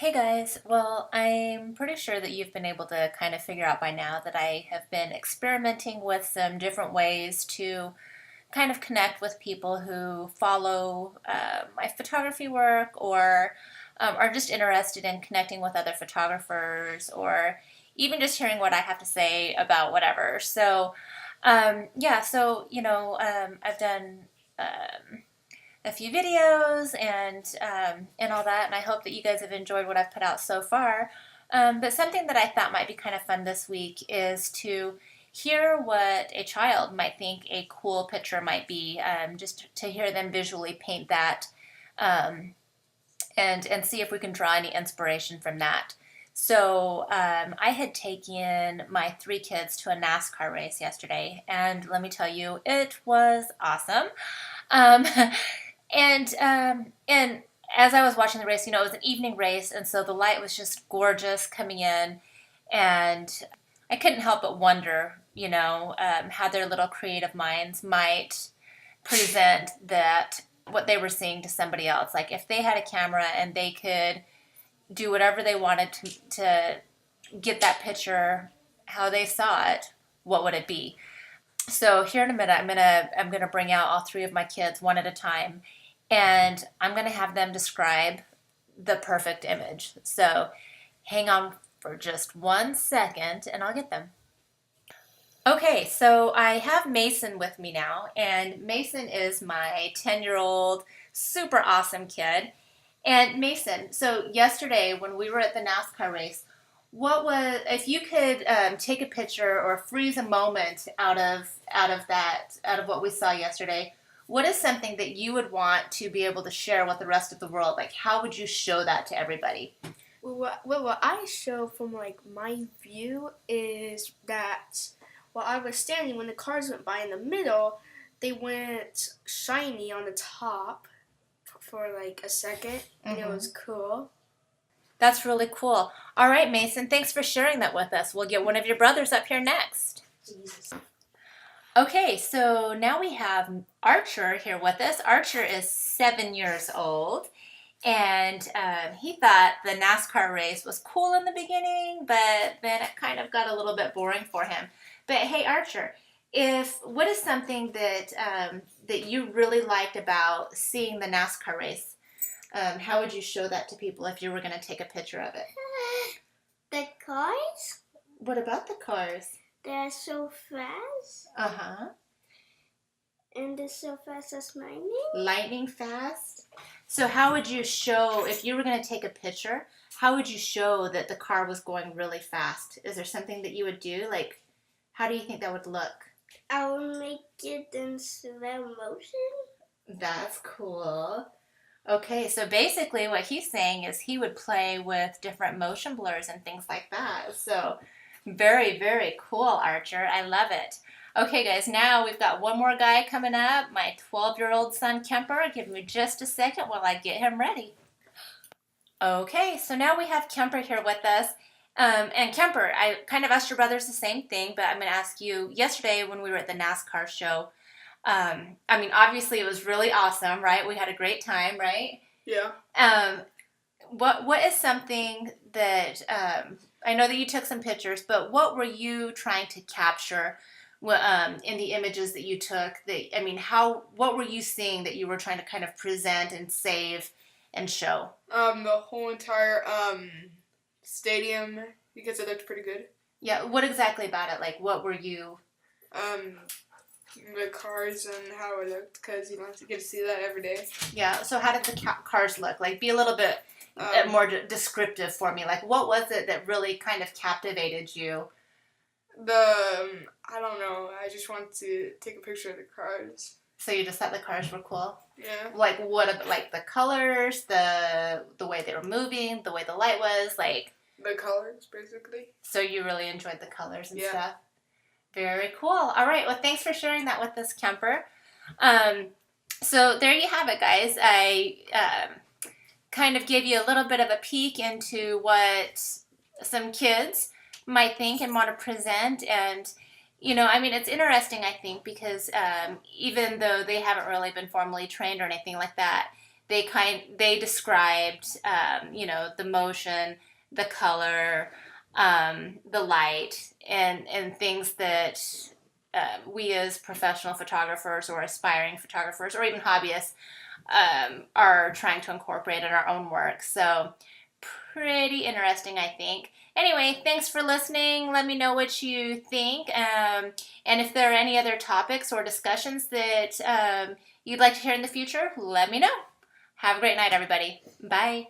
Hey guys, well, I'm pretty sure that you've been able to kind of figure out by now that I have been experimenting with some different ways to kind of connect with people who follow my photography work or are just interested in connecting with other photographers or even just hearing what I have to say about whatever. I've done. A few videos and all that, and I hope that you guys have enjoyed what I've put out so far. But something that I thought might be kind of fun this week is to hear what a child might think a cool picture might be, just to hear them visually paint that, um, and see if we can draw any inspiration from that. So I had taken my three kids to a NASCAR race yesterday, and let me tell you, it was awesome. Um, and as I was watching the race, it was an evening race, and so the light was just gorgeous coming in, and I couldn't help but wonder, how their little creative minds might present that what they were seeing to somebody else. Like if they had a camera and they could do whatever they wanted to get that picture how they saw it, what would it be? So here in a minute, I'm gonna bring out all three of my kids one at a time, and I'm gonna have them describe the perfect image. So hang on for just 1 second, and I'll get them. Okay, so I have Mason with me now, and Mason is my 10-year-old super awesome kid. And Mason, so yesterday when we were at the NASCAR race, what was if you could take a picture or freeze a moment out of what we saw yesterday? What is something that you would want to be able to share with the rest of the world? Like, how would you show that to everybody? What I show from my view is that while I was standing, when the cars went by in the middle, they went shiny on the top for like a second, and it was cool. That's really cool. All right, Mason, thanks for sharing that with us. We'll get one of your brothers up here next. Jesus. Okay, so now we have Archer here with us. Archer is 7 years old, and he thought the NASCAR race was cool in the beginning, but then it kind of got a little bit boring for him. But hey, Archer, if what is something that you really liked about seeing the NASCAR race? How would you show that to people if you were going to take a picture of it? The cars? What about the cars? They're so fast. Uh-huh. And they're so fast as lightning. Lightning fast? So how would you show, if you were going to take a picture, how would you show that the car was going really fast? Is there something that you would do? Like, how do you think that would look? I will make it in slow motion. That's cool. Okay, so basically what he's saying is he would play with different motion blurs and things like that. So very, very cool, Archer. I love it. Okay, guys, now we've got one more guy coming up, my 12-year-old son, Kemper. Give me just a second while I get him ready. Okay, so now we have Kemper here with us. And Kemper, I kind of asked your brothers the same thing, but I'm going to ask you, yesterday when we were at the NASCAR show, obviously it was really awesome, right? We had a great time, right? Yeah. What is something that I know that you took some pictures, but what were you trying to capture in the images that you took? What were you seeing that you were trying to kind of present and save and show? The whole entire stadium, because it looked pretty good. Yeah, what exactly about it? Like, what were you? The cars and how it looked, because you don't get to see that every day. Yeah, so how did the cars look? Like, be a little bit more descriptive for me. Like, what was it that really kind of captivated you? I don't know, I just wanted to take a picture of the cars. So you just thought the cars were cool? Yeah. Like, like the colors, the way they were moving, the way the light was, like... The colors, basically. So you really enjoyed the colors and yeah. stuff? Very cool. All right. Well, thanks for sharing that with us, Kemper. So there you have it, guys. I kind of gave you a little bit of a peek into what some kids might think and want to present. And, it's interesting, I think, because even though they haven't really been formally trained or anything like that, they described, the motion, the color, the light, and things that we as professional photographers or aspiring photographers or even hobbyists are trying to incorporate in our own work. So pretty interesting, I think. Anyway, thanks for listening. Let me know what you think. And if there are any other topics or discussions that you'd like to hear in the future, let me know. Have a great night, everybody. Bye.